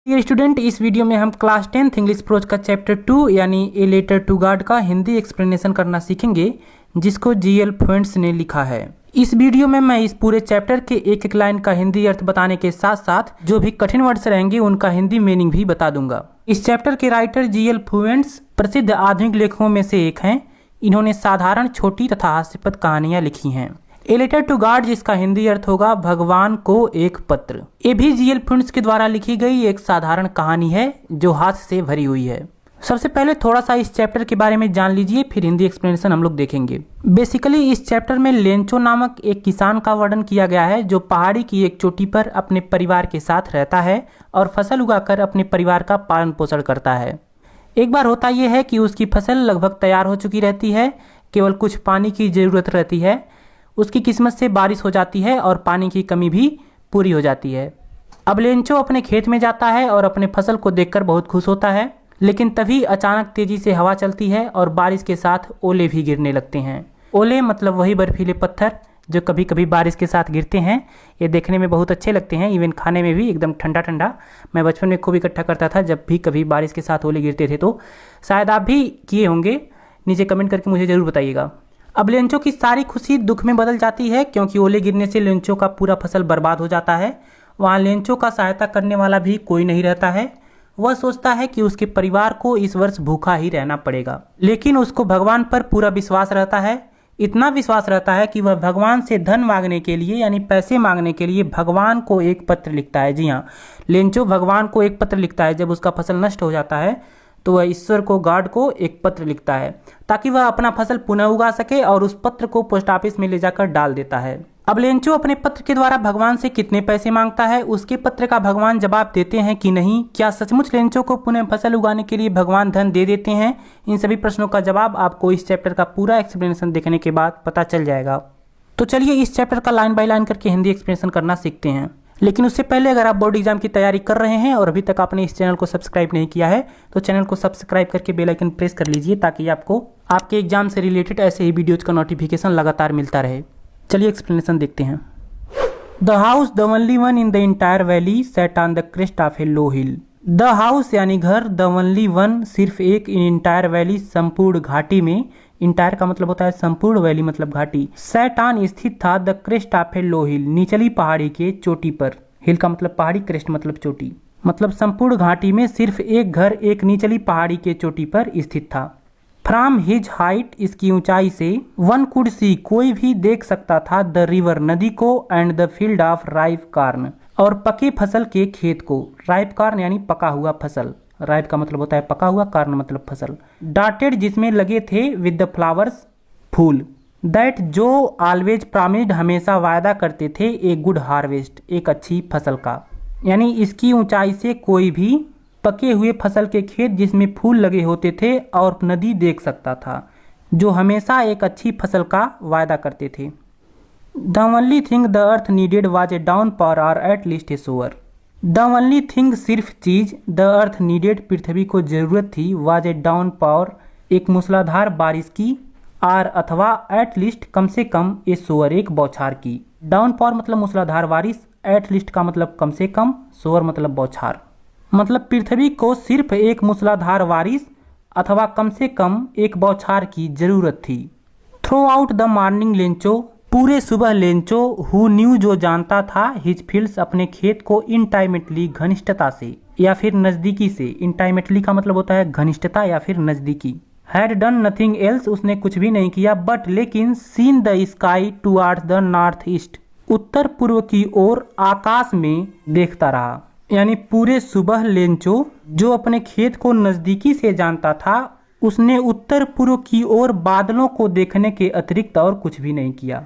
Dear student, इस video में हम क्लास 10th इंग्लिश प्रोज का चैप्टर 2 यानी ए लेटर टू गॉड का हिंदी एक्सप्लेनेशन करना सीखेंगे, जिसको जीएल फ्लुएंट्स ने लिखा है। इस वीडियो में मैं इस पूरे चैप्टर के एक एक लाइन का हिंदी अर्थ बताने के साथ साथ जो भी कठिन वर्ड्स रहेंगे उनका हिंदी मीनिंग भी बता दूंगा। इस चैप्टर के राइटर जीएल फ्लुएंट्स प्रसिद्ध आधुनिक लेखकों में से एक हैं। इन्होंने साधारण, छोटी तथा हास्यपद कहानियां लिखी हैं। ए लेटर टू गॉड, जिसका हिंदी अर्थ होगा भगवान को एक पत्र, ये भी जीएल फ्लुएंट्स के द्वारा लिखी गई एक साधारण कहानी है जो हास्य से भरी हुई है। सबसे पहले थोड़ा सा इस चैप्टर के बारे में जान लीजिए, फिर हिंदी एक्सप्लेनेशन हम लोग देखेंगे। बेसिकली इस चैप्टर में लेंचो नामक एक किसान का वर्णन किया गया है जो पहाड़ी की एक चोटी पर अपने परिवार के साथ रहता है और फसल उगाकर अपने परिवार का पालन पोषण करता है। एक बार होता यह है कि उसकी फसल लगभग तैयार हो चुकी रहती है, केवल कुछ पानी की जरूरत रहती है। उसकी किस्मत से बारिश हो जाती है और पानी की कमी भी पूरी हो जाती है। अब लेंचो अपने खेत में जाता है और अपने फसल को देखकर बहुत खुश होता है, लेकिन तभी अचानक तेजी से हवा चलती है और बारिश के साथ ओले भी गिरने लगते हैं। ओले मतलब वही बर्फीले पत्थर जो कभी कभी बारिश के साथ गिरते हैं। ये देखने में बहुत अच्छे लगते हैं, इवन खाने में भी एकदम ठंडा ठंडा। मैं बचपन में खूब इकट्ठा करता था जब भी कभी बारिश के साथ ओले गिरते थे, तो शायद आप भी किए होंगे। नीचे कमेंट करके मुझे ज़रूर बताइएगा। अब लेंचो की सारी खुशी दुख में बदल जाती है, क्योंकि ओले गिरने से लेंचो का पूरा फसल बर्बाद हो जाता है। वहाँ लेंचो का सहायता करने वाला भी कोई नहीं रहता है। वह सोचता है कि उसके परिवार को इस वर्ष भूखा ही रहना पड़ेगा, लेकिन उसको भगवान पर पूरा विश्वास रहता है। इतना विश्वास रहता है कि वह भगवान से धन मांगने के लिए यानी पैसे मांगने के लिए भगवान को एक पत्र लिखता है। जी हाँ, लेंचो भगवान को एक पत्र लिखता है। जब उसका फसल नष्ट हो जाता है तो वह ईश्वर को, गॉड को एक पत्र लिखता है ताकि वह अपना फसल पुनः उगा सके, और उस पत्र को पोस्ट ऑफिस में ले जाकर डाल देता है। अब लेंचो अपने पत्र के द्वारा भगवान से कितने पैसे मांगता है, उसके पत्र का भगवान जवाब देते हैं कि नहीं, क्या सचमुच लेंचो को पुनः फसल उगाने के लिए भगवान धन दे देते हैं? इन सभी प्रश्नों का जवाब आपको इस चैप्टर का पूरा एक्सप्लेनेशन देखने के बाद पता चल जाएगा। तो चलिए इस चैप्टर का लाइन बाय लाइन करके हिंदी एक्सप्लेनेशन करना सीखते हैं। लेकिन उससे पहले अगर आप बोर्ड एग्जाम की तैयारी कर रहे हैं और अभी तक आपने इस चैनल को सब्सक्राइब नहीं किया है तो चैनल को सब्सक्राइब करके बेल आइकन प्रेस कर लीजिए, ताकि आपको आपके एग्जाम से रिलेटेड ऐसे ही वीडियोज का नोटिफिकेशन लगातार मिलता रहे। चलिए एक्सप्लेनेशन देखते हैं। The house the only one in the entire valley set on the crest of A low hill. The house यानी घर, द ओनली वन सिर्फ एक, इन इंटायर वैली संपूर्ण घाटी में, इंटायर का मतलब होता है संपूर्ण, वैली मतलब घाटी, सेट ऑन स्थित था, द क्रेस्ट ऑफ ए लो हिल निचली पहाड़ी के चोटी पर, हिल का मतलब पहाड़ी, क्रेस्ट मतलब चोटी, मतलब संपूर्ण घाटी में सिर्फ एक घर एक निचली पहाड़ी के चोटी पर स्थित था। फ्रॉम हिज हाइट, इसकी ऊंचाई से, वन कुड सी कोई भी देख सकता था, द रिवर नदी को, and the field of ripe corn और पके फसल के खेत को। राइप कॉर्न यानी पका हुआ फसल, राइप का मतलब होता है पका हुआ, कॉर्न मतलब फसल। डॉटेड जिसमें लगे थे, विद द फ्लावर्स फूल, दैट जो ऑलवेज प्रॉमिस्ड हमेशा वायदा करते थे, ए गुड हार्वेस्ट एक अच्छी फसल का। यानी इसकी ऊंचाई से कोई भी पके हुए फसल के खेत जिसमें फूल लगे होते थे और नदी देख सकता था, जो हमेशा एक अच्छी फसल का वायदा करते थे। The only thing the earth needed was a downpour और at least a shower. The only thing सिर्फ चीज, द अर्थ नीडेड पृथ्वी को जरूरत थी, वाज ए डाउन पावर एक मूसलाधार बारिश की, आर अथवा एट लीस्ट कम से कम, ए सोअर एक बौछार की। डाउन पावर मतलब मूसलाधार बारिश, एट लीस्ट का मतलब कम से कम, सोअर मतलब बौछार, मतलब पृथ्वी को सिर्फ एक मूसलाधार बारिश अथवा कम से कम एक बौछार की जरूरत थी। Through out the morning Lencho, पूरे सुबह लेंचो, हु न्यू जो जानता था, हिज फील्ड्स अपने खेत को, इंटाइमेटली घनिष्ठता से या फिर नजदीकी से, इंटाइमेटली का मतलब होता है घनिष्ठता या फिर नजदीकी। हैड डन नथिंग एल्स, उसने कुछ भी नहीं किया, बट लेकिन, seen the sky towards the north east, उत्तर पूर्व की ओर आकाश में देखता रहा। यानी पूरे सुबह लेंचो जो अपने खेत को नजदीकी से जानता था, उसने उत्तर पूर्व की ओर बादलों को देखने के अतिरिक्त और कुछ भी नहीं किया।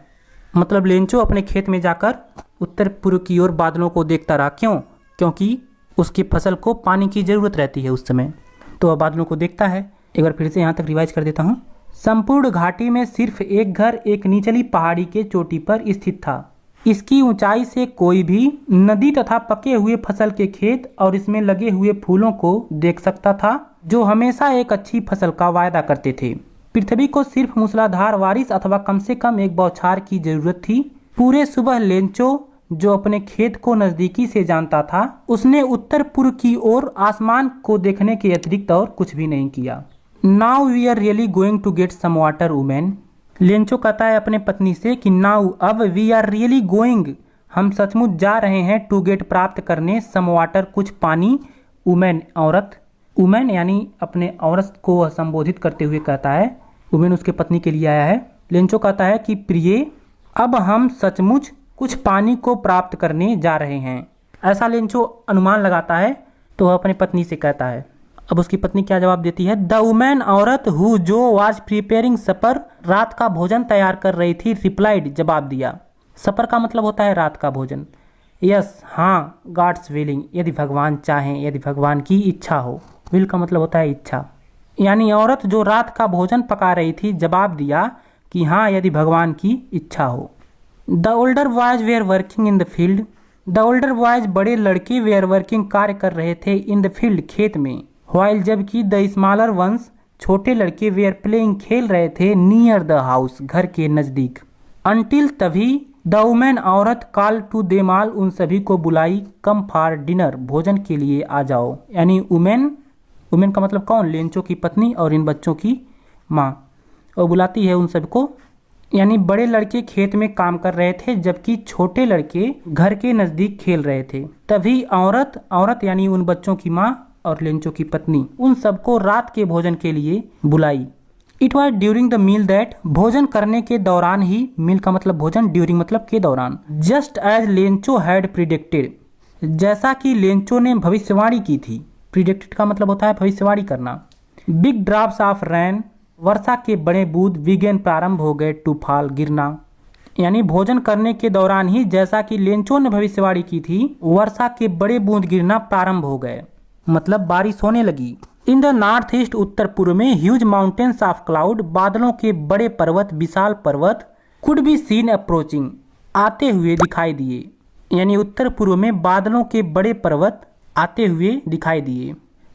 मतलब लेंचो अपने खेत में जाकर उत्तर पूर्व की ओर बादलों को देखता रहा। क्यों? क्योंकि उसकी फसल को पानी की जरूरत रहती है उस समय, तो वह बादलों को देखता है। एक बार फिर से यहाँ तक रिवाइज कर देता हूँ। संपूर्ण घाटी में सिर्फ एक घर एक निचली पहाड़ी के चोटी पर स्थित था। इसकी ऊंचाई से कोई भी नदी तथा पके हुए फसल के खेत और इसमें लगे हुए फूलों को देख सकता था, जो हमेशा एक अच्छी फसल का वायदा करते थे। पृथ्वी को सिर्फ मूसलाधार बारिश अथवा कम से कम एक बौछार की जरूरत थी। पूरे सुबह लेंचो जो अपने खेत को नजदीकी से जानता था, उसने उत्तर पूर्व की ओर आसमान को देखने के अतिरिक्त और कुछ भी नहीं किया। Now we are really going to get some water woman. Lencho कहता है अपने पत्नी से कि नाउ अब, वी आर रियली गोइंग हम सचमुच जा रहे हैं, टू गेट प्राप्त करने, सम वाटर कुछ पानी, वुमेन औरत। वुमेन यानी अपने औरत को संबोधित करते हुए कहता है, वुमेन उसके पत्नी के लिए आया है। लेंचो कहता है कि प्रिय अब हम सचमुच कुछ पानी को प्राप्त करने जा रहे हैं। ऐसा लेंचो अनुमान लगाता है तो वह अपनी पत्नी से कहता है। अब उसकी पत्नी क्या जवाब देती है? द वुमेन औरत हु जो वाज प्रिपेयरिंग सपर रात का भोजन तैयार कर रही थी, रिप्लाइड जवाब दिया। सपर का मतलब होता है रात का भोजन। यस हाँ, गॉड्स विलिंग यदि भगवान चाहें, यदि भगवान की इच्छा हो। विल का मतलब होता है इच्छा। यानी औरत जो रात का भोजन पका रही थी जवाब दिया कि हाँ, यदि भगवान की इच्छा हो। The older boys were working in the field. The older boys बड़े लड़के वेयर वर्किंग कार्य कर रहे थे, इन द फील्ड खेत में। व्हाइल जबकि द स्मॉलर वंस छोटे लड़के वेयर प्लेइंग खेल रहे थे, नियर द हाउस घर के नजदीक। अनटिल तभी द वुमेन औरत कॉल टू देम ऑल उन सभी को बुलाई, कम फॉर डिनर भोजन के लिए आ जाओ। यानी वुमेन का मतलब कौन? लेंचो की पत्नी और इन बच्चों की माँ। और बुलाती है उन सबको। यानी बड़े लड़के खेत में काम कर रहे थे जबकि छोटे लड़के घर के नजदीक खेल रहे थे। तभी औरत यानी उन बच्चों की माँ और लेंचो की पत्नी उन सबको रात के भोजन के लिए बुलाई। It was during the meal that भोजन करने के दौरान ही, मील का मतलब भोजन, ड्यूरिंग मतलब के दौरान। Just as Lencho had predicted जैसा कि लेंचो ने भविष्यवाणी की थी। प्रिडिक्टेड का मतलब होता है भविष्यवाणी करना। बिग ड्रॉप्स ऑफ रेन वर्षा के बड़े बूंद बिगेन प्रारंभ हो गए टू फॉल गिरना। यानी भोजन करने के दौरान ही जैसा कि लेंचो ने भविष्यवाणी की थी, वर्षा के बड़े बूंद गिरना प्रारंभ हो गए, मतलब बारिश होने लगी। इन द नॉर्थ ईस्ट उत्तर पूर्व में ह्यूज माउंटेन्स ऑफ क्लाउड बादलों के बड़े पर्वत, विशाल पर्वत, कुड बी सीन अप्रोचिंग आते हुए दिखाई दिए। यानी उत्तर पूर्व में बादलों के बड़े पर्वत आते हुए दिखाई दिए।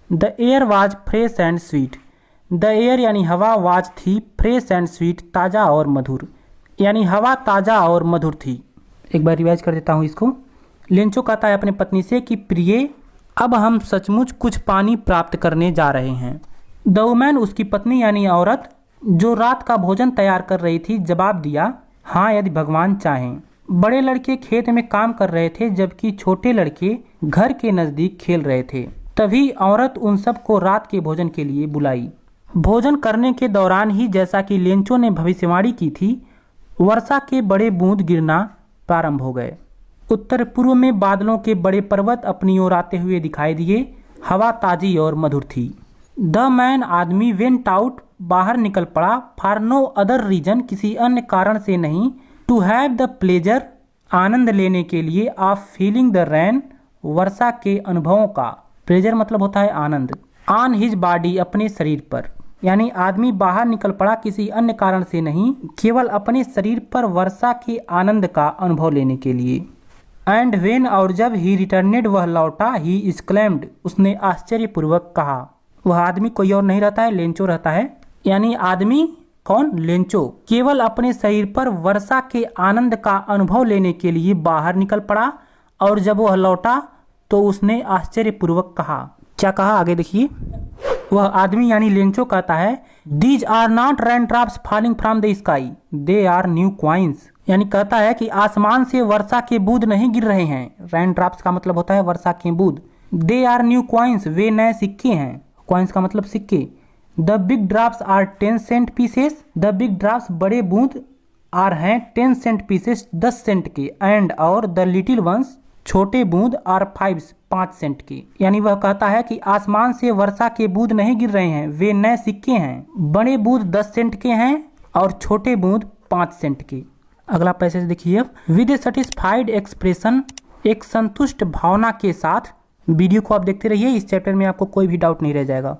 The air was fresh and sweet. The air यानी हवा, वाज थी, फ्रेश एंड स्वीट ताज़ा और मधुर। यानी हवा ताज़ा और मधुर थी। एक बार रिवाइज कर देता हूँ इसको। लेंचो कहता है अपने पत्नी से कि प्रिय अब हम सचमुच कुछ पानी प्राप्त करने जा रहे हैं। द वुमन उसकी पत्नी यानी औरत जो रात का भोजन तैयार कर रही थी जवाब दिया, हाँ यदि भगवान चाहें। बड़े लड़के खेत में काम कर रहे थे जबकि छोटे लड़के घर के नज़दीक खेल रहे थे। तभी औरत उन सबको रात के भोजन के लिए बुलाई। भोजन करने के दौरान ही जैसा कि लेंचो ने भविष्यवाणी की थी, वर्षा के बड़े बूंद गिरना प्रारंभ हो गए। उत्तर पूर्व में बादलों के बड़े पर्वत अपनी ओर आते हुए दिखाई दिए। हवा ताजी और मधुर थी। द मैन आदमी वेंट आउट बाहर निकल पड़ा, फॉर नो अदर रीजन किसी अन्य कारण से नहीं, टू हैव द प्लेजर आनंद लेने के लिए, ऑफ फीलिंग द रेन वर्षा के अनुभवों का। प्लेजर मतलब होता है आनंद। ऑन हिज बॉडी अपने शरीर पर। यानी आदमी बाहर निकल पड़ा किसी अन्य कारण से नहीं, केवल अपने शरीर पर वर्षा के आनंद का अनुभव लेने के लिए। एंड वेन और जब ही रिटर्नेड वह लौटा, ही एक्सक्लेम्ड उसने आश्चर्यपूर्वक कहा। वह आदमी कोई और नहीं रहता है, लेंचो रहता है। यानी आदमी कौन? लेंचो केवल अपने शरीर पर वर्षा के आनंद का अनुभव लेने के लिए बाहर निकल पड़ा और जब वह लौटा तो उसने आश्चर्यपूर्वक कहा। क्या कहा आगे देखिए। वह आदमी यानी लेंचो कहता है, these are not rain drops falling from the sky, they are new coins. यानी कहता है कि आसमान से वर्षा के बूंद नहीं गिर रहे हैं। रेन ड्रॉप्स का मतलब होता है वर्षा के बूंद। दे आर न्यू क्वाइंस वे नए सिक्के हैं। क्वाइंस का मतलब सिक्के। The big drops are 10 cent pieces. The big drops बड़े बूंद आर हैं 10 सेंट पीसेस 10 सेंट के। एंड और द लिटिल वंस छोटे बूंद आर 5 सेंट के। यानी वह कहता है कि आसमान से वर्षा के बूंद नहीं गिर रहे हैं, वे नए सिक्के हैं। बड़े बूंद 10 सेंट के हैं और छोटे बूंद 5 सेंट के। अगला पैसेज देखिए। विद ए सेटिस्फाइड एक्सप्रेशन एक संतुष्ट भावना के साथ। वीडियो को आप देखते रहिए, इस चैप्टर में आपको कोई भी डाउट नहीं रह जाएगा।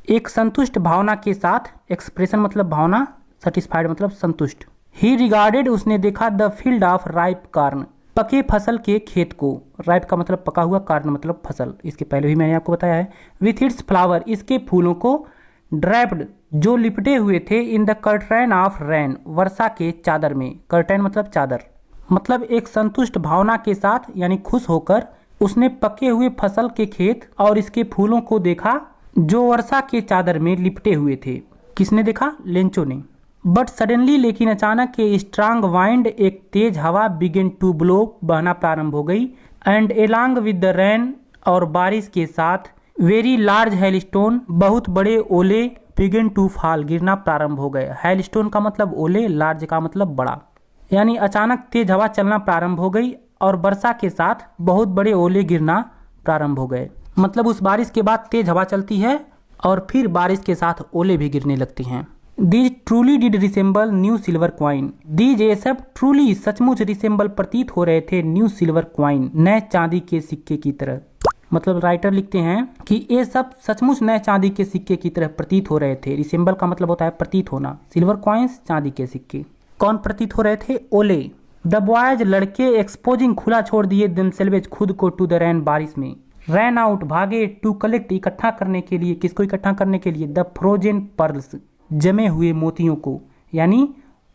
एक संतुष्ट भावना के साथ, एक्सप्रेशन मतलब भावना, सेटिस्फाइड मतलब संतुष्ट। ही रिगार्डेड उसने देखा the field of ripe corn पके फसल के खेत को। राइप का मतलब पका हुआ, कॉर्न मतलब फसल, इसके पहले भी मैंने आपको बताया है। विथ इट्स फ्लावर इसके फूलों को, ड्रैप्ड जो लिपटे हुए थे, in the curtain of rain वर्षा के चादर में। कर्टन मतलब चादर। मतलब एक संतुष्ट भावना के साथ यानी खुश होकर उसने पके हुए फसल के खेत और इसके फूलों को देखा जो वर्षा के चादर में लिपटे हुए थे। किसने देखा? लेंचो ने। बट सडनली, लेकिन अचानक ए स्ट्रांग वाइंड, एक तेज हवा, बिगिन टू ब्लो, बहना प्रारंभ हो गई। And along with the rain, और बारिश के साथ, वेरी लार्ज हेलस्टोन, बहुत बड़े ओले, बिगिन टू फॉल, गिरना प्रारंभ हो गए। हेलस्टोन का मतलब ओले, लार्ज का मतलब बड़ा। यानी अचानक तेज हवा चलना प्रारंभ हो गई और वर्षा के साथ बहुत बड़े ओले गिरना प्रारंभ हो गए। मतलब उस बारिश के बाद तेज हवा चलती है और फिर बारिश के साथ ओले भी गिरने लगती हैं। These truly did resemble new silver coin. These, ये सब, ट्रूली, सचमुच, रिसेंबल, प्रतीत हो रहे थे, न्यू सिल्वर क्वाइन, नए चांदी के सिक्के की तरह। मतलब राइटर लिखते हैं कि ये सब सचमुच नए चांदी के सिक्के की तरह प्रतीत हो रहे थे। रिसेंबल का मतलब होता है प्रतीत होना, सिल्वर क्वाइंस, चांदी के सिक्के। कौन प्रतीत हो रहे थे? ओले। द बॉयज, लड़के, एक्सपोजिंग, खुला छोड़ दिए, देमसेल्वेज, खुद को, टू द रैन, बारिश में, रैन आउट, भागे, टू कलेक्ट, इकट्ठा करने के लिए। किसको इकट्ठा करने के लिए? द फ्रोजन पर्ल्स, जमे हुए मोतियों को, यानी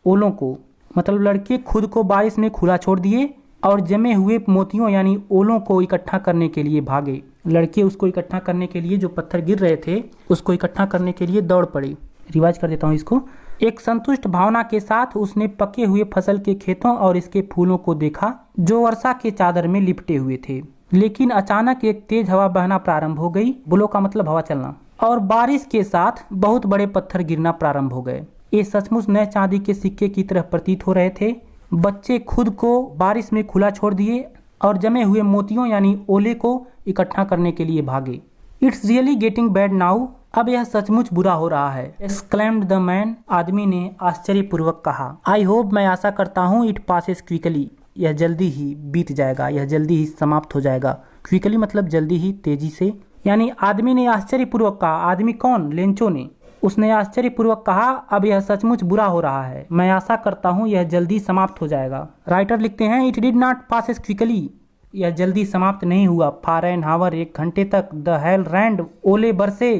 ओलों को। मतलब लड़के खुद को बारिश में खुला छोड़ दिए और जमे हुए मोतियों यानी ओलों को इकट्ठा करने के लिए भागे। लड़के उसको इकट्ठा करने के लिए, जो पत्थर गिर रहे थे उसको इकट्ठा करने के लिए दौड़ पड़े। रिवाइज कर देता हूँ इसको। एक संतुष्ट भावना के साथ उसने पके हुए फसल के खेतों और इसके फूलों को देखा जो वर्षा के चादर में लिपटे हुए थे। लेकिन अचानक एक तेज हवा बहना प्रारंभ हो गई। ब्लो का मतलब हवा चलना। और बारिश के साथ बहुत बड़े पत्थर गिरना प्रारंभ हो गए। ये सचमुच नए चांदी के सिक्के की तरह प्रतीत हो रहे थे। बच्चे खुद को बारिश में खुला छोड़ दिए और जमे हुए मोतियों यानी ओले को इकट्ठा करने के लिए भागे। It's really getting bad now, अब यह सचमुच बुरा हो रहा है। एक्सक्लेम्ड द मैन, आदमी ने आश्चर्यपूर्वक कहा। आई होप, मैं आशा करता हूँ, इट पासेस क्विकली, यह जल्दी ही बीत जाएगा, यह जल्दी ही समाप्त हो जाएगा। क्विकली मतलब जल्दी ही, तेजी से। यानी आदमी ने आश्चर्यपूर्वक कहा। आदमी कौन? लेंचो ने। उसने आश्चर्यपूर्वक कहा, अब यह सचमुच बुरा हो रहा है, मैं आशा करता हूँ यह जल्दी समाप्त हो जाएगा। राइटर लिखते हैं, it did not passes quickly, यह जल्दी समाप्त नहीं हुआ। फॉर एन हावर, 1 घंटे तक। द हेल रैंड, ओले बरसे।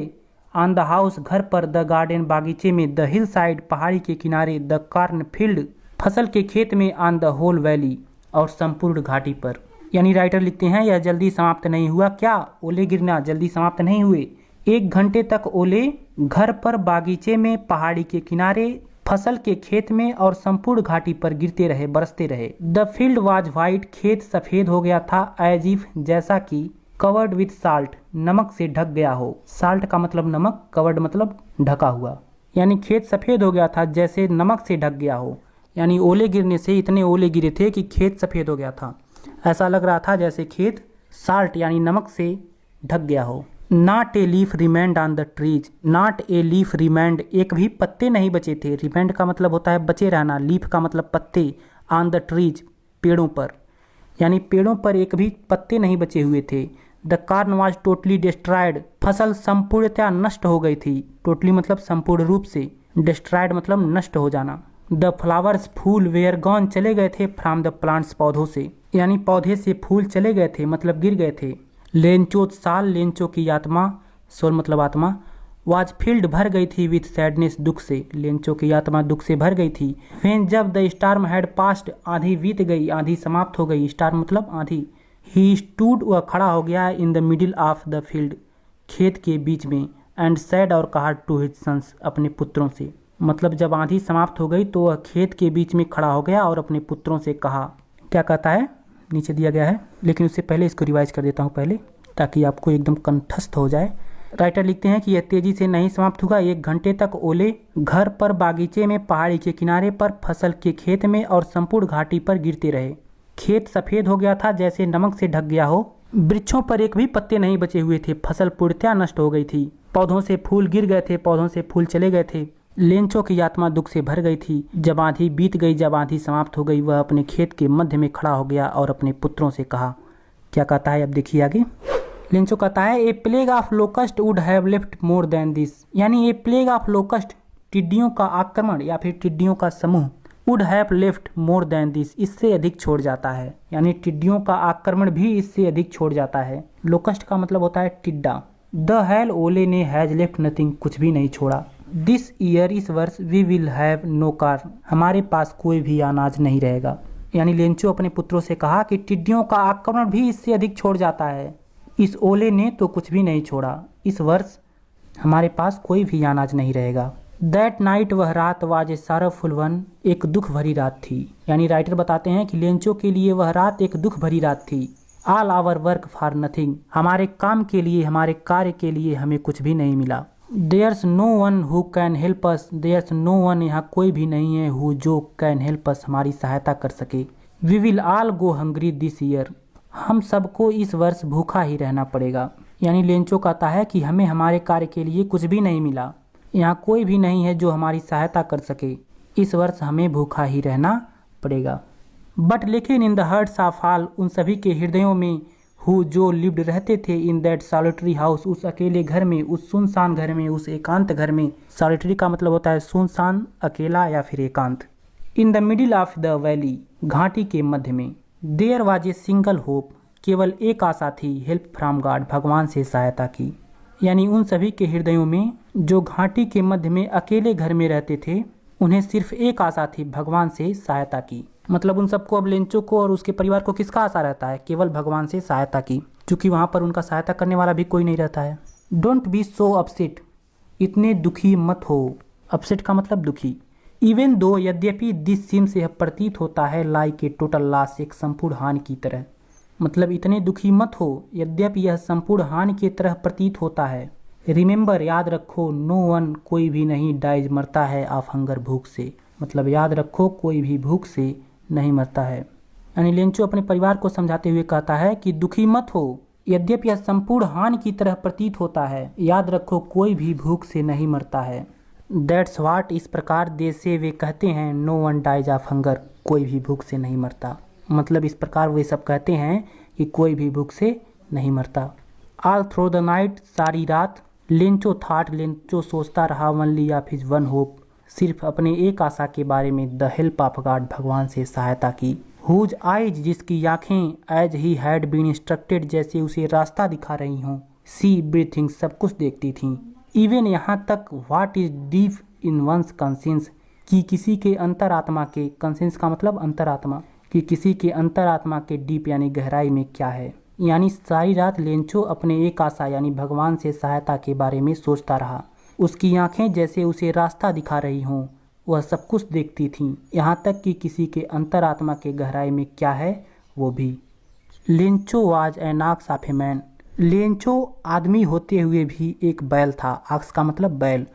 ऑन द हाउस, घर पर। द गार्डन, बागीचे में। द हिल साइड, पहाड़ी के किनारे। द कॉर्न फील्ड, फसल के खेत में। ऑन द होल वैली, और संपूर्ण घाटी पर। यानी राइटर लिखते हैं, यह जल्दी समाप्त नहीं हुआ। क्या? ओले गिरना जल्दी समाप्त नहीं हुए। 1 घंटे तक ओले घर पर, बागीचे में, पहाड़ी के किनारे, फसल के खेत में और संपूर्ण घाटी पर गिरते रहे, बरसते रहे। द फील्ड वाज व्हाइट, खेत सफेद हो गया था। एज इफ, जैसा कि। कवर्ड विथ साल्ट, नमक से ढक गया हो। साल्ट का मतलब नमक, कवर्ड मतलब ढका हुआ। यानी खेत सफेद हो गया था जैसे नमक से ढक गया हो। यानी ओले गिरने से इतने ओले गिरे थे कि खेत सफेद हो गया था। ऐसा लग रहा था जैसे खेत साल्ट यानी नमक से ढक गया हो। Not a leaf remained on the trees, not a leaf remained, एक भी पत्ते नहीं बचे थे। रिमेंड का मतलब होता है बचे रहना, लीफ का मतलब पत्ते। ऑन द ट्रीज, पेड़ों पर, यानी पेड़ों पर एक भी पत्ते नहीं बचे हुए थे। The corn was totally destroyed, फसल संपूर्णतया नष्ट हो गई थी। टोटली मतलब संपूर्ण रूप से, डिस्ट्रॉयड मतलब नष्ट हो जाना। द फ्लावर्स, फूल, वेयर गॉन, चले गए थे। फ्रॉम द प्लांट्स, पौधों से, यानी पौधे से फूल चले गए थे मतलब गिर गए थे। लेंचो साल, लेंचो की आत्मा, सोल मतलब आत्मा। वाज फील्ड, भर गई थी। विथ सैडनेस, दुख से, लेंचो की आत्मा दुख से भर गई थी। व्हेन, जब। द स्टार्म हैड पास्ड, आंधी बीत गई, आंधी समाप्त हो गई। स्टार्म मतलब आंधी। ही स्टूड, वह खड़ा हो गया। इन the middle of the field, खेत के बीच में। एंड सैड, और कहा। टू हिज सन्स, अपने पुत्रों से। मतलब जब आंधी समाप्त हो गई तो वह खेत के बीच में खड़ा हो गया और अपने पुत्रों से कहा। क्या कहता है नीचे दिया गया है, लेकिन उससे पहले इसको रिवाइज कर देता हूँ पहले, ताकि आपको एकदम कंठस्थ हो जाए। राइटर लिखते हैं कि यह तेजी से नहीं समाप्त हुआ। 1 घंटे तक ओले घर पर, बागीचे में, पहाड़ी के किनारे पर, फसल के खेत में और संपूर्ण घाटी पर गिरते रहे। खेत सफेद हो गया था जैसे नमक से ढक गया हो। वृक्षों पर एक भी पत्ते नहीं बचे हुए थे। फसल पूर्णतया नष्ट हो गई थी। पौधों से फूल गिर गए थे, पौधों से फूल चले गए थे। लेंचो की आत्मा दुख से भर गई थी। जब आंधी बीत गई, जब आंधी समाप्त हो गई, वह अपने खेत के मध्य में खड़ा हो गया और अपने पुत्रों से कहा। क्या कहता है अब देखिए आगे। लेंचो कहता है, a plague of locust would have left more than this, यानी ए प्लेग ऑफ लोकस्ट, टिड्डियों का आक्रमण या फिर टिड्डियों का समूह, would have left more than this, इससे अधिक छोड़ जाता है। यानी टिड्डियों का आक्रमण भी इससे अधिक छोड़ जाता है। लोकस्ट का मतलब होता है टिड्डा। द हेल, ओले ने, हैज लेफ्ट नथिंग, कुछ भी नहीं छोड़ा। दिस ईयर, इस वर्ष, we will have no corn, हमारे पास कोई भी अनाज नहीं रहेगा। यानी लेंचो अपने पुत्रों से कहा कि टिड्डियों का आक्रमण भी इससे अधिक छोड़ जाता है। इस ओले ने तो कुछ भी नहीं छोड़ा। इस वर्ष हमारे पास कोई भी अनाज नहीं रहेगा। दैट नाइट, वह रात, वाज ए साराफुल वन, एक दुख भरी रात थी। यानी राइटर बताते हैं कि लेंचो के लिए वह रात एक दुख भरी रात थी। All our work for nothing, हमारे काम के लिए, हमारे कार्य के लिए हमें कुछ भी नहीं मिला। There's no one who can help us, there's no one, यहाँ कोई भी नहीं है, हु जो कैन हेल्प अस, हमारी सहायता कर सके। We will all go hungry this year, हम सबको इस वर्ष भूखा ही रहना पड़ेगा। यानी लेंचो कहता है कि हमें हमारे कार्य के लिए कुछ भी नहीं मिला, यहाँ कोई भी नहीं है जो हमारी सहायता कर सके, इस वर्ष हमें भूखा ही रहना पड़ेगा। बट लेकिन in the hearts of all, उन सभी के हृदयों में, हु जो लिव्ड रहते थे इन दैट सॉलिटरी हाउस, उस अकेले घर में, उस सुनसान घर में, उस एकांत घर में। सॉलिटरी का मतलब होता है सुनसान, अकेला या फिर एकांत। In the middle of the valley, घाटी के मध्य में। There was a single hope, केवल एक आशा थी, हेल्प फ्रॉम गॉड, भगवान से सहायता की। यानी उन सभी के हृदयों में जो घाटी के मध्य में अकेले घर में रहते थे, उन्हें सिर्फ एक आशा थी, भगवान से सहायता की। मतलब उन सबको, अब लेंचो को और उसके परिवार को किसका आशा रहता है? केवल भगवान से सहायता की, क्योंकि वहाँ पर उनका सहायता करने वाला भी कोई नहीं रहता है। डोंट बी सो अपसेट, इतने दुखी मत हो। अपसेट का मतलब दुखी। इवन दो, यद्यपि, दिस सीम्स, यह प्रतीत होता है, लाइक ए टोटल लॉस, एक संपूर्ण हानि की तरह। मतलब इतने दुखी मत हो, यद्यपि यह संपूर्ण हानि की तरह प्रतीत होता है। रिमेंबर, याद रखो, नो वन, कोई भी नहीं, डाइज, मरता है, ऑफ हंगर, भूख से। मतलब याद रखो, कोई भी भूख से नहीं मरता है। यानी लेंचो अपने परिवार को समझाते हुए कहता है कि दुखी मत हो, यद्यपि यह संपूर्ण हानि की तरह प्रतीत होता है, याद रखो, कोई भी भूख से नहीं मरता है। दैट्स वाट, इस प्रकार, दे से, वे कहते हैं, no one dies of hunger, कोई भी भूख से नहीं मरता। मतलब इस प्रकार वे सब कहते हैं कि कोई भी भूख से नहीं मरता। ऑल थ्रू द नाइट, सारी रात। लेंचो थॉट, लेंचो सोचता रहा, only of his one hope, सिर्फ अपने एक आशा के बारे में, द हेल्प ऑफ गॉड, भगवान से सहायता की। हुज आइज, जिसकी आंखें, as he had been instructed, जैसे उसे रास्ता दिखा रही हों, सी एवरीथिंग, सब कुछ देखती थीं। इवन, यहाँ तक, what is deep in one's conscience, कि किसी के अंतरात्मा के, कंसियंस का मतलब अंतरात्मा, कि किसी के अंतरात्मा के डीप यानी गहराई में क्या है। यानी सारी रात लेंचो अपने एक आशा यानी भगवान से सहायता के बारे में सोचता रहा। उसकी आंखें जैसे उसे रास्ता दिखा रही हों, वह सब कुछ देखती थीं, यहाँ तक कि किसी के अंतरात्मा के गहराई में क्या है वो भी। Lencho was an ox of a man, Lencho आदमी होते हुए भी एक बैल था। ऑक्स का मतलब बैल।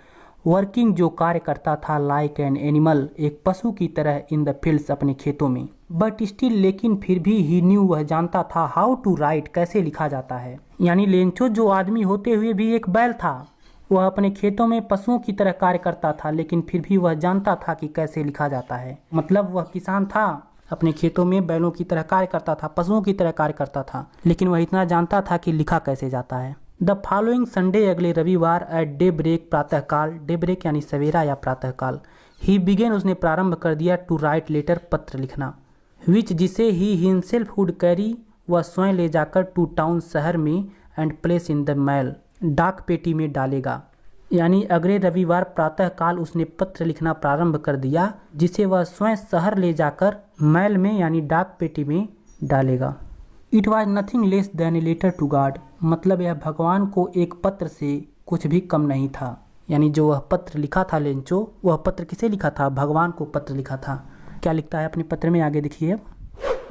वर्किंग, जो कार्य करता था, लाइक एन एनिमल, एक पशु की तरह, इन द फील्ड्स, अपने खेतों में। बट स्टिल, लेकिन फिर भी, ही न्यू, वह जानता था, हाउ टू राइट, कैसे लिखा जाता है। यानी लेंचो जो आदमी होते हुए भी एक बैल था, वह अपने खेतों में पशुओं की तरह कार्य करता था, लेकिन फिर भी वह जानता था कि कैसे लिखा जाता है। मतलब वह किसान था, अपने खेतों में बैलों की तरह कार्य करता था, पशुओं की तरह कार्य करता था, लेकिन वह इतना जानता था कि लिखा कैसे जाता है। द फॉलोइंग संडे, अगले रविवार, एट डे ब्रेक, प्रातःकाल, डे ब्रेक यानी सवेरा या प्रातःकाल, ही बिगेन, उसने प्रारंभ कर दिया, टू राइट लेटर, पत्र लिखना, विच, जिसे ही हिमसेल्फ वुड कैरी, वह स्वयं ले जाकर, टू टाउन, शहर में, and place in the mail, डाक पेटी में डालेगा। यानी अगले रविवार प्रातःकाल उसने पत्र लिखना प्रारंभ कर दिया, जिसे वह स्वयं शहर ले जाकर मैल में यानी डाक पेटी में डालेगा। It was nothing less than a letter to God, मतलब यह भगवान को एक पत्र से कुछ भी कम नहीं था। यानी जो वह पत्र लिखा था लेंचो, वह पत्र किसे लिखा था? भगवान को पत्र लिखा था। क्या लिखता है अपने पत्र में, आगे देखिए।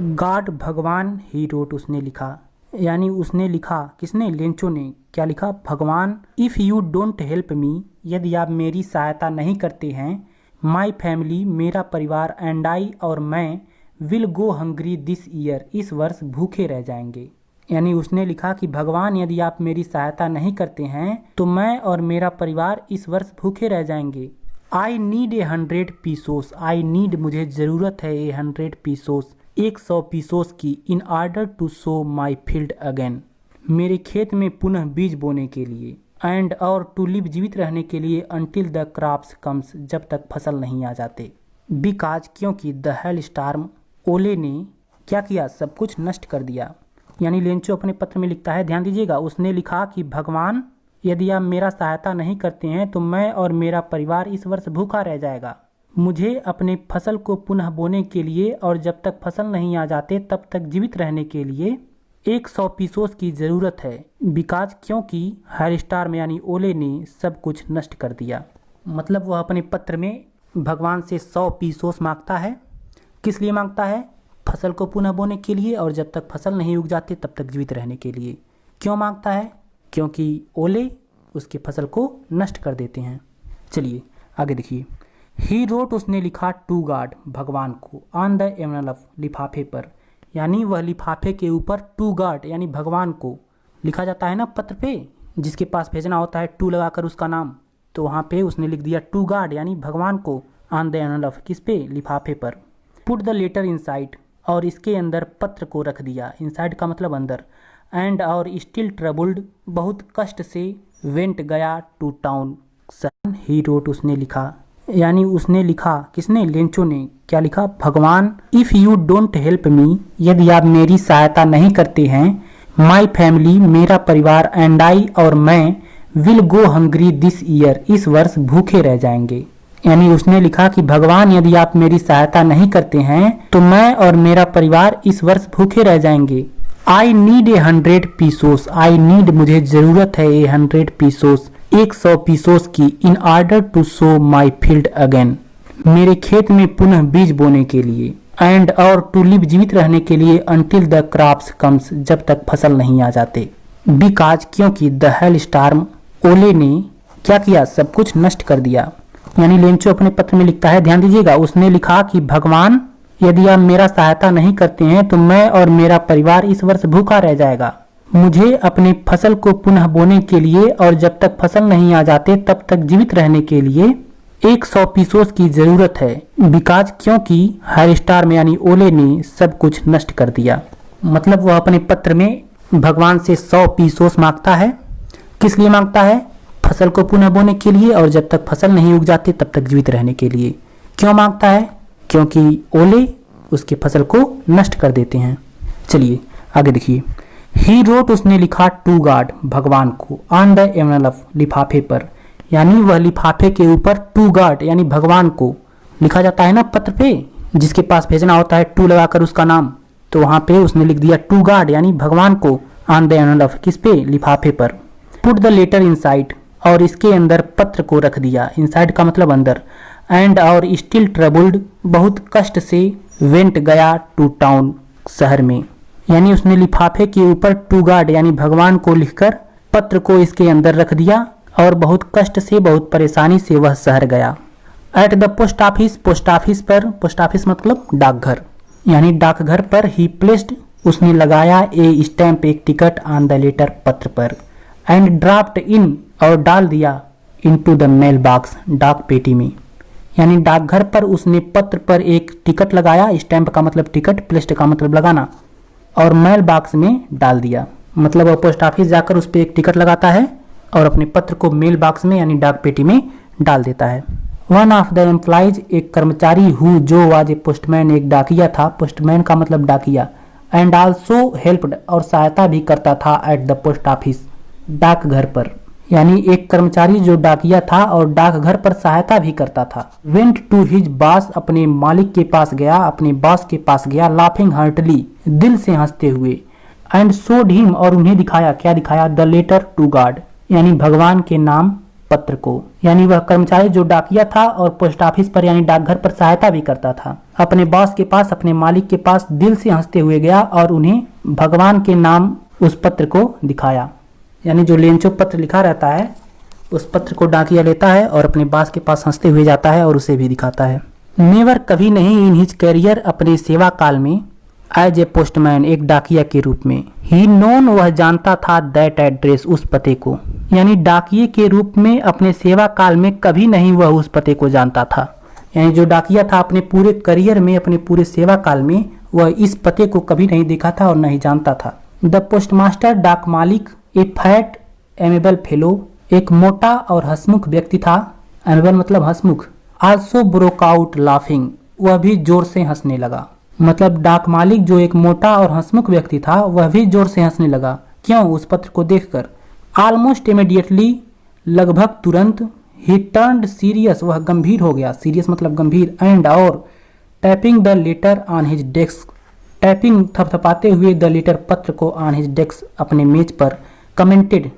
गॉड, भगवान, ही रोट, उसने लिखा। यानी उसने लिखा, किसने? लेंचो ने। क्या लिखा? भगवान। If you don't help me, यदि आप मेरी सहायता नहीं करते हैं, माई फैमिली, मेरा परिवार, एंड आई, और मैं, will go hungry this year, इस वर्ष भूखे रह जाएंगे। यानी उसने लिखा कि भगवान, यदि आप मेरी सहायता नहीं करते हैं तो मैं और मेरा परिवार इस वर्ष भूखे रह जाएंगे। I need 100 pesos, I need, मुझे ज़रूरत है, 100 पीसोस, 100 पीसोस की, in order to sow my field again, मेरे खेत में पुनः बीज बोने के लिए, एंड, और, टू लिव, जीवित रहने के लिए, अंटिल द क्रॉप्स कम्स, जब तक फसल नहीं आ जाते। बिकॉज, क्योंकि, द हेल स्टार्म, ओले ने क्या किया? सब कुछ नष्ट कर दिया। यानी लेंचो अपने पत्र में लिखता है, ध्यान दीजिएगा, उसने लिखा कि भगवान, यदि आप मेरा सहायता नहीं करते हैं तो मैं और मेरा परिवार इस वर्ष भूखा रह जाएगा। मुझे अपने फसल को पुनः बोने के लिए और जब तक फसल नहीं आ जाते तब तक जीवित रहने के लिए 100 पीसोस की ज़रूरत है, बिकॉज क्योंकि हैरिस्टार में यानी ओले ने सब कुछ नष्ट कर दिया। मतलब वह अपने पत्र में भगवान से 100 पीसोस मांगता है। किस लिए मांगता है? फसल को पुनः बोने के लिए और जब तक फसल नहीं उग जाते तब तक जीवित रहने के लिए। क्यों मांगता है? क्योंकि ओले उसके फसल को नष्ट कर देते हैं। चलिए आगे देखिए। ही रोट, उसने लिखा, टू गॉड, भगवान को, ऑन द एनवलप, लिफाफे पर, यानी वह लिफाफे के ऊपर टू गॉड यानी भगवान को लिखा जाता है ना पत्र पे, जिसके पास भेजना होता है टू लगाकर उसका नाम, तो वहाँ पे उसने लिख दिया टू गॉड यानी भगवान को, ऑन द एनवलप, किस पे? लिफाफे पर। पुट द लेटर इनसाइड, और इसके अंदर पत्र को रख दिया। इनसाइड का मतलब अंदर। एंड और स्टिल ट्रबल्ड, बहुत कष्ट से, वेंट, गया, टू टाउन, ही रोट, उसने लिखा, यानी उसने लिखा, किसने? लेंचो ने। क्या लिखा? भगवान, if you don't help me, यदि आप मेरी सहायता नहीं करते हैं, माई फैमिली, मेरा परिवार, एंड आई, और मैं, will go hungry this year, इस वर्ष भूखे रह जाएंगे। यानी उसने लिखा कि भगवान यदि आप मेरी सहायता नहीं करते हैं तो मैं और मेरा परिवार इस वर्ष भूखे रह जाएंगे। I need 100 pesos, I need, मुझे जरूरत है, 100 पीसोस, 100 पीसोस की, in order to sow my field again, मेरे खेत में पुनः बीज बोने के लिए, एंड और टू लिव, जीवित रहने के लिए, अंटिल द क्रॉप्स कम्स, जब तक फसल नहीं आ जाते, बिकॉज, क्योंकि, द हेल स्टार्म, ओले ने क्या किया? सब कुछ नष्ट कर दिया। यानी लेंचो अपने पत्र में लिखता है, ध्यान दीजिएगा, उसने लिखा कि भगवान यदि आप मेरा सहायता नहीं करते हैं तो मैं और मेरा परिवार इस वर्ष भूखा रह जाएगा। मुझे अपने फसल को पुनः बोने के लिए और जब तक फसल नहीं आ जाते तब तक जीवित रहने के लिए 100 पीसोस की जरूरत है, बिकॉज, क्योंकि हैरिस्टार में यानी ओले ने सब कुछ नष्ट कर दिया। मतलब वह अपने पत्र में भगवान से 100 पीसोस मांगता है। किस लिए मांगता है? फसल को पुनः बोने के लिए और जब तक फसल नहीं उग जाते तब तक जीवित रहने के लिए। क्यों मांगता है? क्योंकि ओले उसके फसल को नष्ट कर देते हैं। चलिए आगे देखिए। ही रोट, उसने लिखा, टू गॉड, भगवान को, ऑन द एनवलप, लिफाफे पर, यानी वह लिफाफे के ऊपर टू गॉड यानी भगवान को लिखा जाता है ना पत्र पे, जिसके पास भेजना होता है टू लगाकर उसका नाम, तो वहाँ पे उसने लिख दिया टू गॉड यानी भगवान को, ऑन द एनवलप, किस पे? लिफाफे पर। पुट द लेटर इनसाइड, और इसके अंदर पत्र को रख दिया। इनसाइड का मतलब अंदर। एंड और स्टिल ट्रबल्ड, बहुत कष्ट से, वेंट, गया, टू टाउन, शहर में, यानी उसने लिफाफे के ऊपर टू गॉड यानी भगवान को लिखकर पत्र को इसके अंदर रख दिया और बहुत कष्ट से, बहुत परेशानी से वह शहर गया। At the post office, post office पर, पोस्ट ऑफिस मतलब डाकघर, यानी डाकघर पर, ही प्लेस्ड, उसने लगाया, ए स्टैम्प, एक टिकट, ऑन द लेटर, पत्र पर, एंड ड्राफ्ट इन, और डाल दिया, इनटू द मेल बॉक्स, डाक पेटी में, यानी डाकघर पर उसने पत्र पर एक टिकट लगाया, स्टैम्प का मतलब टिकट, प्लेस्ड का मतलब लगाना, और मेल बॉक्स में डाल दिया। मतलब वह पोस्ट ऑफिस जाकर उस पर एक टिकट लगाता है और अपने पत्र को मेल बॉक्स में यानी डाक पेटी में डाल देता है। वन ऑफ द एम्प्लॉइज, एक कर्मचारी, हु, जो, वाज ए पोस्टमैन, एक डाकिया था, पोस्टमैन का मतलब डाकिया, एंड आल्सो हेल्प्ड, और सहायता भी करता था, एट द पोस्ट ऑफिस, डाकघर पर, यानी एक कर्मचारी जो डाकिया था और डाकघर पर सहायता भी करता था। वेंट टू हिज बॉस, अपने मालिक के पास गया, अपने बॉस के पास गया, लाफिंग हार्टली, दिल से हंसते हुए, एंड शोड हिम, और उन्हें दिखाया, क्या दिखाया? द लेटर टू गॉड, यानी भगवान के नाम, पत्र को, यानी वह कर्मचारी जो डाकिया था और पोस्ट ऑफिस पर यानी डाकघर पर सहायता भी करता था, अपने बॉस के पास, अपने मालिक के पास दिल से हंसते हुए गया और उन्हें भगवान के नाम उस पत्र को दिखाया। यानी जो लेंचो पत्र लिखा रहता है उस पत्र को डाकिया लेता है और अपने बॉस के पास हंसते हुए जाता है और उसे भी दिखाता है। नेवर, कभी नहीं, इन हिज कैरियर, अपने सेवा काल में, एज ए पोस्टमैन, एक डाकिया के रूप में, ही नोन, वह जानता था, दैट एड्रेस, उस पते को, यानी डाकिये के रूप में अपने सेवा काल में कभी नहीं वह उस पते को जानता था। यानी जो डाकिया था अपने पूरे करियर में, अपने पूरे सेवा काल में वह इस पते को कभी नहीं देखा था और नहीं जानता था। द पोस्टमास्टर, डाक मालिक, ए फैट एमेबल फेलो, एक मोटा और हंसमुख व्यक्ति था, एमेबल मतलब हंसमुख, आल्सो ब्रोक आउट लाफिंग, वह भी जोर से हंसने लगा। मतलब डाक मालिक जो एक मोटा और हंसमुख व्यक्ति था वह भी जोर से हंसने लगा। क्यों? उस पत्र को देखकर। ऑलमोस्ट इमीडिएटली, लगभग तुरंत, ही टर्न्ड सीरियस, वह गंभीर हो गया, सीरियस मतलब गंभीर, एंड और tapping the letter on his desk, tapping थपथपाते हुए द लेटर पत्र को ऑन हिज डेस्क अपने मेज पर, कमेंटेड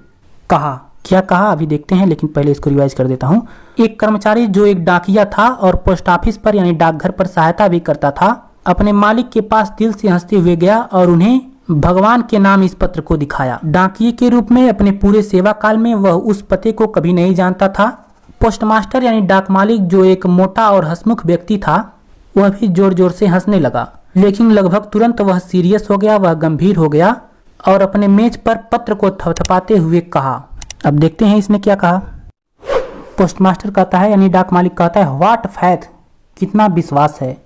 कहा, क्या कहा अभी देखते हैं, लेकिन पहले इसको रिवाइज कर देता हूँ। एक कर्मचारी जो एक डाकिया था और पोस्ट ऑफिस पर यानी डाकघर पर सहायता भी करता था, अपने मालिक के पास दिल से हंसते हुए गया और उन्हें भगवान के नाम इस पत्र को दिखाया। डाकिये के रूप में अपने पूरे सेवा काल में वह उस पते को कभी नहीं जानता था। पोस्टमास्टर यानी डाक मालिक जो एक मोटा और हंसमुख व्यक्ति था, वह भी जोर जोर से हंसने लगा, लेकिन लगभग तुरंत वह सीरियस हो गया, वह गंभीर हो गया और अपने मेज पर पत्र को थपथपाते हुए कहा। अब देखते हैं इसने क्या कहा। पोस्टमास्टर कहता है यानी डाक मालिक कहता है, व्हाट फैथ, कितना विश्वास है,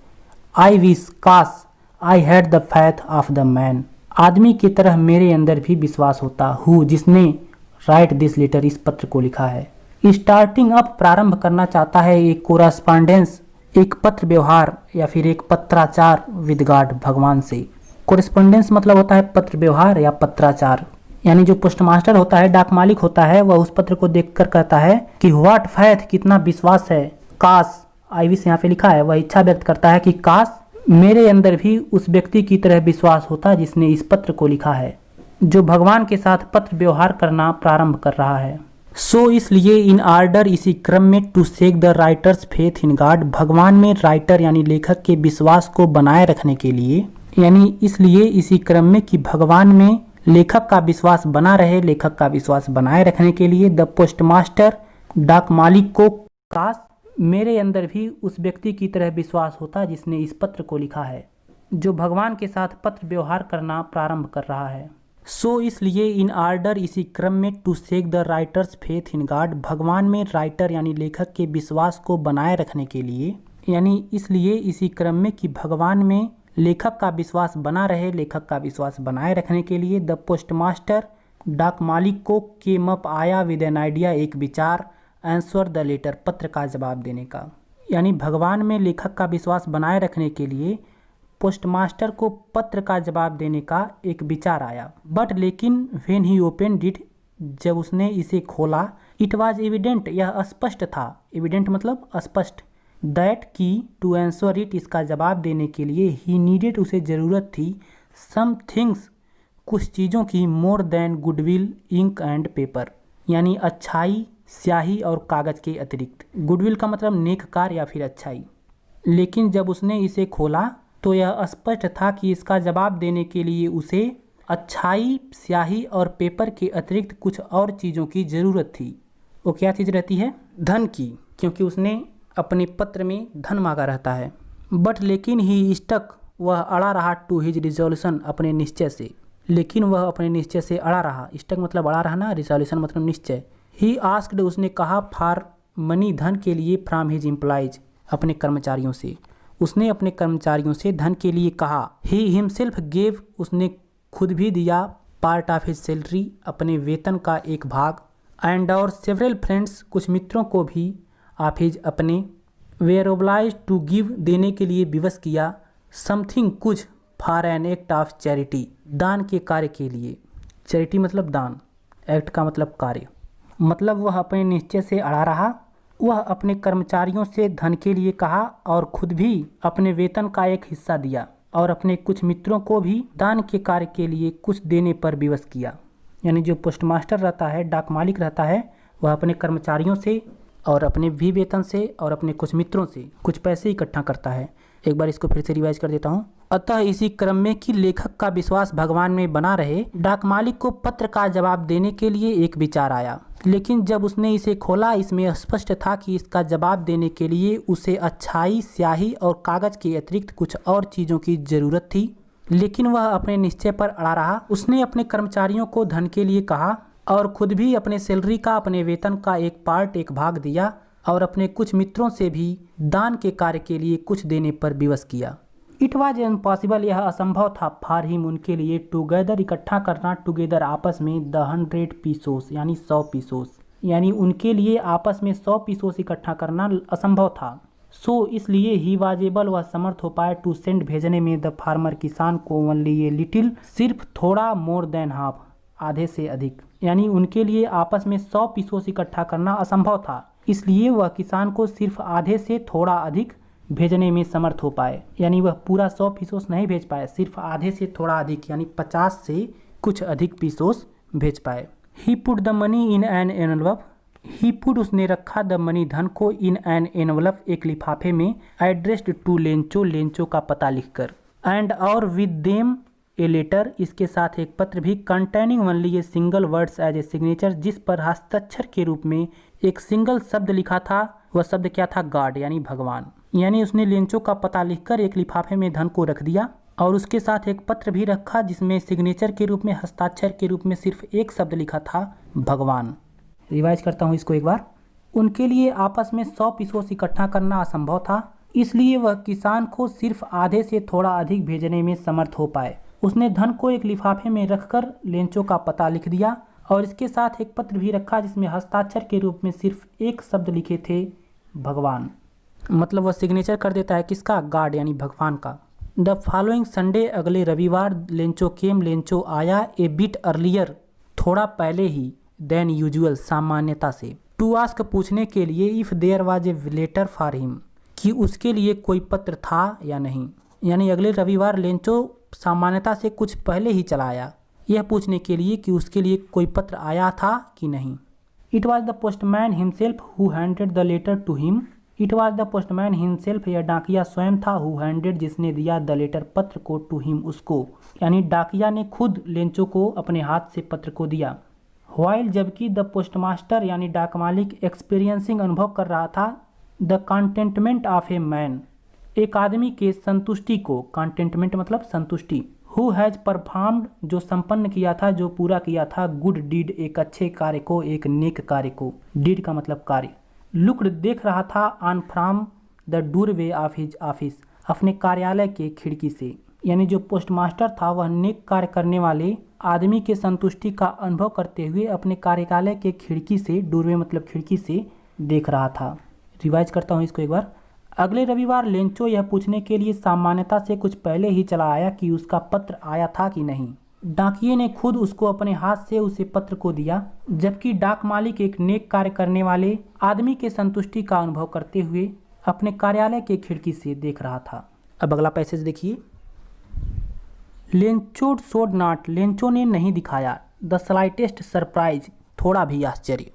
आई विश, काश, I had the faith of the man, आदमी की तरह मेरे अंदर भी विश्वास होता, हु, जिसने राइट दिस लेटर, इस पत्र को लिखा है। स्टार्टिंग अप, प्रारंभ करना चाहता है, एक कोरस्पॉन्डेंस, एक पत्र व्यवहार या फिर एक पत्राचार विद गॉड, भगवान से। कोरेस्पोंडेंस मतलब होता है पत्र व्यवहार या पत्राचार, यानी जो पोस्टमास्टर होता है, डाक मालिक होता है, वह उस पत्र को देखकर कहता है कि व्हाट फैथ, कितना विश्वास है, काश, आई विश यहाँ पे लिखा है, वह इच्छा व्यक्त करता है कि काश मेरे अंदर भी उस व्यक्ति की तरह विश्वास होता जिसने इस पत्र को लिखा है, जो भगवान के साथ पत्र व्यवहार करना प्रारंभ कर रहा है। सो इसलिए इन ऑर्डर, इसी क्रम में, to shake the writer's faith in God, भगवान में राइटर यानी लेखक के विश्वास को बनाए रखने के लिए, यानी इसलिए इसी क्रम में कि भगवान में लेखक का विश्वास बना रहे, लेखक का विश्वास बनाए रखने के लिए, द पोस्टमास्टर, डाक मालिक को काश मेरे अंदर भी उस व्यक्ति की तरह विश्वास होता जिसने इस पत्र को लिखा है, जो भगवान के साथ पत्र व्यवहार करना प्रारंभ कर रहा है। सो इसलिए इन ऑर्डर, इसी क्रम में, to shake the writer's faith in God, भगवान में राइटर यानी लेखक के विश्वास को बनाए रखने के लिए, यानी इसलिए इसी क्रम में कि भगवान में लेखक का विश्वास बना रहे, लेखक का विश्वास बनाए रखने के लिए, द पोस्टमास्टर, डाक मालिक को केम अप, आया, विद एन आइडिया, एक विचार, आंसर द लेटर, पत्र का जवाब देने का, यानी भगवान में लेखक का विश्वास बनाए रखने के लिए पोस्टमास्टर को पत्र का जवाब देने का एक विचार आया। बट लेकिन व्हेन ही ओपनड इट, जब उसने इसे खोला, इट वाज एविडेंट, यह स्पष्ट था, एविडेंट मतलब स्पष्ट, दैट की टू आंसर इट, इसका जवाब देने के लिए, ही नीडेड, उसे ज़रूरत थी, सम थिंग्स, कुछ चीज़ों की, more than goodwill, ink and paper, यानी अच्छाई, स्याही और कागज़ के अतिरिक्त। गुडविल का मतलब नेक कार्य या फिर अच्छाई। लेकिन जब उसने इसे खोला तो यह स्पष्ट था कि इसका जवाब देने के लिए उसे अच्छाई, स्याही और पेपर के अतिरिक्त कुछ और चीज़ों की ज़रूरत थी। वो क्या चीज़ रहती है? धन की, क्योंकि उसने अपने पत्र में धन मांगा रहता है। बट लेकिन ही स्टक, वह अड़ा रहा, टू हिज रिजोल्यूशन, अपने निश्चय से, लेकिन वह अपने निश्चय से अड़ा रहा। स्टक मतलब अड़ा रहना, रिजोल्यूशन मतलब निश्चय। ही आस्क्ड, उसने कहा, फॉर मनी, धन के लिए, फ्रॉम हिज एम्प्लॉयज, अपने कर्मचारियों से, उसने अपने कर्मचारियों से धन के लिए कहा। ही हिमसेल्फ गेव, उसने खुद भी दिया, पार्ट ऑफ हिज सैलरी, अपने वेतन का एक भाग, एंड और सेवरल फ्रेंड्स, कुछ मित्रों को भी, ऑफ हिज, अपने, वेयर ओब्लाइज टू गिव, देने के लिए विवश किया, समथिंग, कुछ, for an act of charity, दान के कार्य के लिए। चैरिटी मतलब दान, एक्ट का मतलब कार्य, मतलब वह अपने निश्चय से अड़ा रहा। वह अपने कर्मचारियों से धन के लिए कहा और खुद भी अपने वेतन का एक हिस्सा दिया और अपने कुछ मित्रों को भी दान के कार्य के लिए कुछ देने पर विवश किया। यानी जो पोस्टमास्टर रहता है, डाक मालिक रहता है, वह अपने कर्मचारियों से और अपने भी वेतन से और अपने कुछ मित्रों से कुछ पैसे इकट्ठा करता है। एक बार इसको फिर से रिवाइज कर देता हूँ। अतः इसी क्रम में कि लेखक का विश्वास भगवान में बना रहे, डाक मालिक को पत्र का जवाब देने के लिए एक विचार आया। लेकिन जब उसने इसे खोला, इसमें स्पष्ट था कि इसका जवाब देने के लिए उसे अच्छाई, स्याही और कागज के अतिरिक्त कुछ और चीज़ों की जरूरत थी। लेकिन वह अपने निश्चय पर अड़ा रहा। उसने अपने कर्मचारियों को धन के लिए कहा और खुद भी अपने सैलरी का, अपने वेतन का एक पार्ट, एक भाग दिया और अपने कुछ मित्रों से भी दान के कार्य के लिए कुछ देने पर विवश किया। इट वॉज इम्पॉसिबल, यह असंभव था, फॉर हिम, उनके लिए, टुगेदर, इकट्ठा करना, टुगेदर, आपस में, द 100 पीसोस, यानी 100 पीसोस, यानी उनके लिए आपस में 100 पीसोस इकट्ठा करना असंभव था। सो इसलिए ही वॉज एबल, वह समर्थ हो पाए, टू सेंड, भेजने में, द फार्मर, किसान को, ओनली ये लिटिल, सिर्फ थोड़ा, मोर देन हाफ, आधे से अधिक, यानी उनके लिए आपस में 100 पीसोस इकट्ठा करना असंभव था। इसलिए वह किसान को सिर्फ आधे से थोड़ा अधिक भेजने में समर्थ हो पाए। यानी वह पूरा 100 पीसोस नहीं भेज पाए, सिर्फ आधे से थोड़ा अधिक यानी 50 से कुछ अधिक पीसोस भेज पाए। He put the money in an envelope, he put उसने रखा द मनी धन को इन एन एनवलप एक लिफाफे में, एड्रेस्ड टू लेंचो लेंचो का पता लिखकर, एंड और विद देम ए लेटर इसके साथ एक पत्र भी, containing only a single words as a signature जिस पर हस्ताक्षर के रूप में एक सिंगल शब्द लिखा था। वह शब्द क्या था? गॉड यानी भगवान। यानी उसने लेंचो का पता लिखकर एक लिफाफे में धन को रख दिया और उसके साथ एक पत्र भी रखा जिसमें सिग्नेचर के रूप में, हस्ताक्षर के रूप में सिर्फ एक शब्द लिखा था, भगवान। रिवाइज करता हूँ इसको एक बार। उनके लिए आपस में 100 पीसोस इकट्ठा करना असंभव था, इसलिए वह किसान को सिर्फ आधे से थोड़ा अधिक भेजने में समर्थ हो पाए। उसने धन को एक लिफाफे में रखकर लेंचो का पता लिख दिया और इसके साथ एक पत्र भी रखा जिसमें हस्ताक्षर के रूप में सिर्फ एक शब्द लिखे थे, भगवान। मतलब वह सिग्नेचर कर देता है किसका? गॉड यानी भगवान का। द फॉलोइंग संडे अगले रविवार लेंचो केम, लेंचो आया, ए बिट अर्लियर थोड़ा पहले ही, देन यूजुअल सामान्यता से, टू आस्क पूछने के लिए, if there was a letter for him कि उसके लिए कोई पत्र था या नहीं। यानी अगले रविवार लेंचो सामान्यता से कुछ पहले ही चला आया यह पूछने के लिए कि उसके लिए कोई पत्र आया था कि नहीं। It was the postman himself who handed the letter to him, it was the postman himself यह डाकिया स्वयं था, हु हैंडेड जिसने दिया, द लेटर पत्र को, टू हिम उसको, यानी डाकिया ने खुद लेंचो को अपने हाथ से पत्र को दिया। व्हाइल जबकि द पोस्टमास्टर यानी डाक मालिक एक्सपीरियंसिंग अनुभव कर रहा था, the containment of a man एक आदमी के संतुष्टि को, कंटेंटमेंट मतलब संतुष्टि, हु हैज परफॉर्म्ड जो संपन्न किया था, जो पूरा किया था, गुड डीड एक अच्छे कार्य को, एक नेक कार्य को, डीड का मतलब कार्य, लुक्ड देख रहा था, on from the doorway of his office अपने कार्यालय के खिड़की से। यानी जो पोस्टमास्टर था वह नेक कार्य करने वाले आदमी के संतुष्टि का अनुभव करते हुए अपने कार्यालय के खिड़की से, डोरवे मतलब खिड़की से देख रहा था। रिवाइज करता हूँ इसको एक बार। अगले रविवार लेंचो यह पूछने के लिए सामान्यता से कुछ पहले ही चला आया कि उसका पत्र आया था कि नहीं। डाकिये ने खुद उसको अपने हाथ से उसे पत्र को दिया, जबकि डाक मालिक एक नेक कार्य करने वाले आदमी के संतुष्टि का अनुभव करते हुए अपने कार्यालय के खिड़की से देख रहा था। अब अगला पैसेज देखिए। लेंचो शोड नॉट, लेंचो ने नहीं दिखाया, द स्लाइटेस्ट सरप्राइज थोड़ा भी आश्चर्य,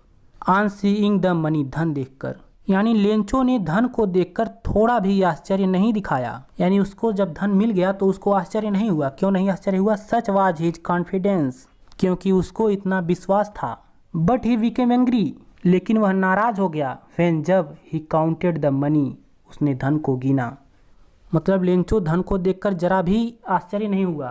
ऑन सीइंग द मनी धन देखकर, यानी लेंचो ने धन को देखकर थोड़ा भी आश्चर्य नहीं दिखाया। यानी उसको जब धन मिल गया तो उसको आश्चर्य नहीं हुआ। क्यों नहीं आश्चर्य हुआ? सच वाज हिज कॉन्फिडेंस, क्योंकि उसको इतना विश्वास था। बट ही बिकेम एंग्री, लेकिन वह नाराज हो गया। व्हेन जब ही काउंटेड द मनी, उसने धन को गिना। मतलब लेंचो धन को देखकर जरा भी आश्चर्य नहीं हुआ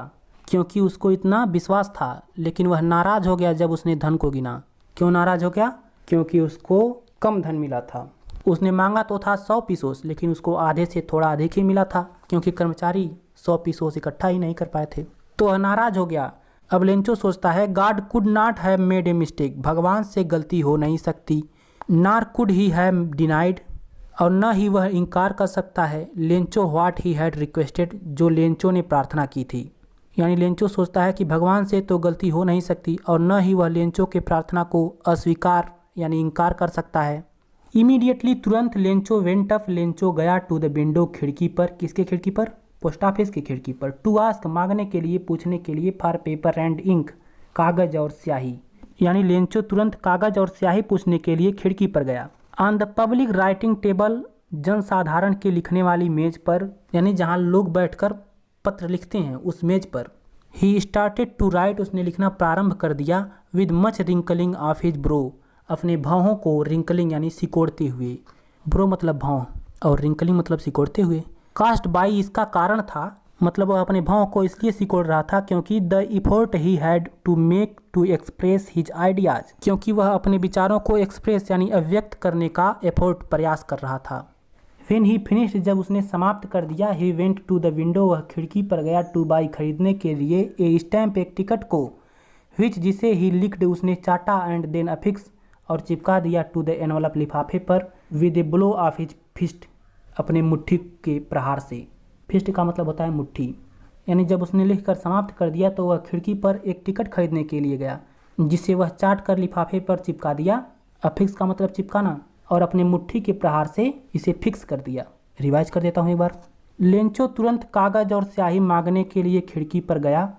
क्योंकि उसको इतना विश्वास था, लेकिन वह नाराज हो गया जब उसने धन को गिना। क्यों नाराज हो गया? क्योंकि उसको कम धन मिला था। उसने मांगा तो था 100 पीसोस, लेकिन उसको आधे से थोड़ा अधिक ही मिला था क्योंकि कर्मचारी 100 पीसोस इकट्ठा ही नहीं कर पाए थे, तो वह नाराज हो गया। अब लेंचो सोचता है, God could not have made a mistake, भगवान से गलती हो नहीं सकती, नार कुड ही हैव डिनाइड, और न ही वह इनकार कर सकता है, Lencho what he had requested, जो लेंचो ने प्रार्थना की थी। यानी लेंचो सोचता है कि भगवान से तो गलती हो नहीं सकती और न ही वह लेंचो के प्रार्थना को अस्वीकार यानी इनकार कर सकता है। इमीडिएटली तुरंत लेंचो वेंट अप, लेंचो गया टू द विंडो खिड़की पर। किसके खिड़की पर? पोस्ट ऑफिस की खिड़की पर। टू आस्क मांगने के लिए, पूछने के लिए, फॉर पेपर एंड इंक कागज और स्याही, यानी लेंचो तुरंत कागज और स्याही पूछने के लिए खिड़की पर गया। On the public writing table, जनसाधारण के लिखने वाली मेज पर, यानी जहाँ लोग बैठकर पत्र लिखते हैं उस मेज पर। ही स्टार्टेड टू राइट, उसने लिखना प्रारंभ कर दिया। With much wrinkling of his bro, अपने भौहों को रिंकलिंग यानी सिकोड़ते हुए, ब्रो मतलब भौं और रिंकलिंग मतलब सिकोड़ते हुए। कास्ट बाई इसका कारण था, मतलब वह अपने भौं को इसलिए सिकोड़ रहा था क्योंकि the effort he had to make to express his ideas, क्योंकि वह अपने विचारों को एक्सप्रेस यानी अव्यक्त करने का एफर्ट प्रयास कर रहा था। व्हेन ही फिनिश्ड, जब उसने समाप्त कर दिया, he went to the window, वह खिड़की पर गया, टू बाई खरीदने के लिए, ए स्टैम्प एक टिकट को, विच जिसे ही लिक्ड उसने चाटा, एंड देन अफिक्स और चिपका दिया, टू द एनवलप लिफाफे पर, with a blow of his fist अपने मुट्ठी के प्रहार से। फिस्ट का मतलब होता है मुट्ठी। यानी जब उसने लिखकर समाप्त कर दिया तो वह खिड़की पर एक टिकट खरीदने के लिए गया, जिसे वह चाट कर लिफाफे पर चिपका दिया। अफिक्स का मतलब चिपकाना, और अपने मुट्ठी के प्रहार से इसे फिक्स कर दिया। रिवाइज कर देता हूँ एक बार। लेंचो तुरंत कागज और स्याही मांगने के लिए खिड़की पर गया।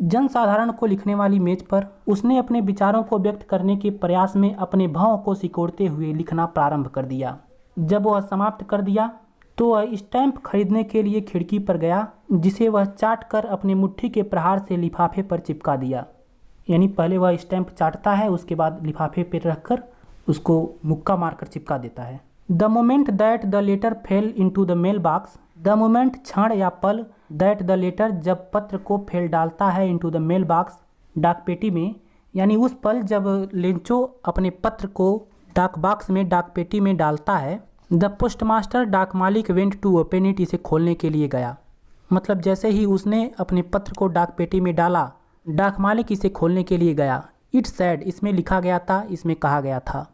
जनसाधारण को लिखने वाली मेज पर उसने अपने विचारों को व्यक्त करने के प्रयास में अपने भावों को सिकोड़ते हुए लिखना प्रारंभ कर दिया। जब वह समाप्त कर दिया तो वह स्टैंप खरीदने के लिए खिड़की पर गया, जिसे वह चाट कर अपने मुट्ठी के प्रहार से लिफाफे पर चिपका दिया। यानी पहले वह स्टैंप चाटता है, उसके बाद लिफाफे पर रखकर उसको मुक्का मारकर चिपका देता है। The moment that the letter fell into the mail box, the moment क्षण या पल, दैट द लेटर जब पत्र को फेल डालता है इंटू द मेल बॉक्स डाक पेटी में, यानी उस पल जब लेंचो अपने पत्र को डाक बॉक्स में डाक पेटी में डालता है। द पोस्टमास्टर डाक मालिक वेंट टू ओपन इट, इसे खोलने के लिए गया। मतलब जैसे ही उसने अपने पत्र को डाक पेटी में डाला, डाक मालिक इसे खोलने के लिए गया। इट सैड, इसमें लिखा गया था, इसमें कहा गया था।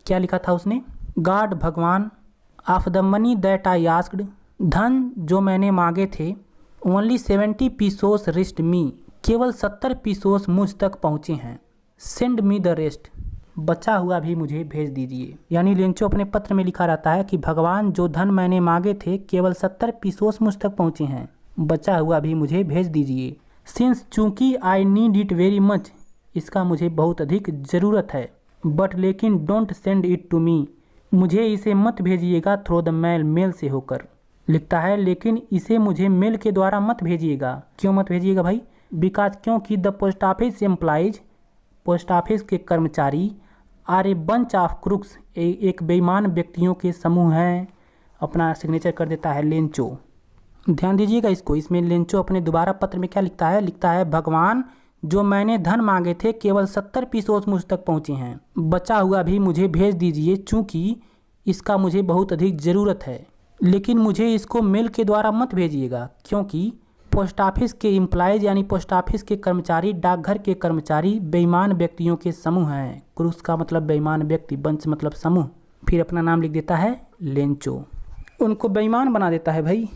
क्या लिखा था उसने? गॉड, भगवान, of the money that I asked, धन जो मैंने मांगे थे, ओनली 70 पीसोस रिस्ट मी, केवल 70 पीसोस मुझ तक पहुँचे हैं। सेंड मी द रेस्ट, बचा हुआ भी मुझे भेज दीजिए। यानी लेंचो अपने पत्र में लिखा रहता है कि भगवान जो धन मैंने मांगे थे केवल 70 पीसोस मुझ तक पहुँचे हैं, बचा हुआ भी मुझे भेज दीजिए। सिंस चूँकि I need it very much, इसका मुझे बहुत अधिक ज़रूरत है। बट लेकिन don't send it to me, मुझे इसे मत भेजिएगा थ्रू द मेल, मेल से होकर। लिखता है लेकिन इसे मुझे मेल के द्वारा मत भेजिएगा। क्यों मत भेजिएगा भाई? बिकॉज, क्योंकि the post office employees, post office के कर्मचारी, are a bunch of crooks, एक बेईमान व्यक्तियों के समूह हैं। अपना सिग्नेचर कर देता है लेंचो। ध्यान दीजिएगा इसको। इसमें लेंचो अपने दोबारा पत्र में क्या लिखता है? लिखता है भगवान जो मैंने धन मांगे थे केवल 70 पीसोस मुझ तक पहुँचे हैं, बचा हुआ भी मुझे भेज दीजिए चूँकि इसका मुझे बहुत अधिक ज़रूरत है। लेकिन मुझे इसको मेल के द्वारा मत भेजिएगा, क्योंकि पोस्ट ऑफिस के एम्प्लॉयज़ यानी पोस्ट ऑफिस के कर्मचारी, डाकघर के कर्मचारी बेईमान व्यक्तियों के समूह हैं। क्रूस का मतलब बेईमान व्यक्ति, बंच मतलब समूह। फिर अपना नाम लिख देता है लेंचो। उनको बेईमान बना देता है भाई।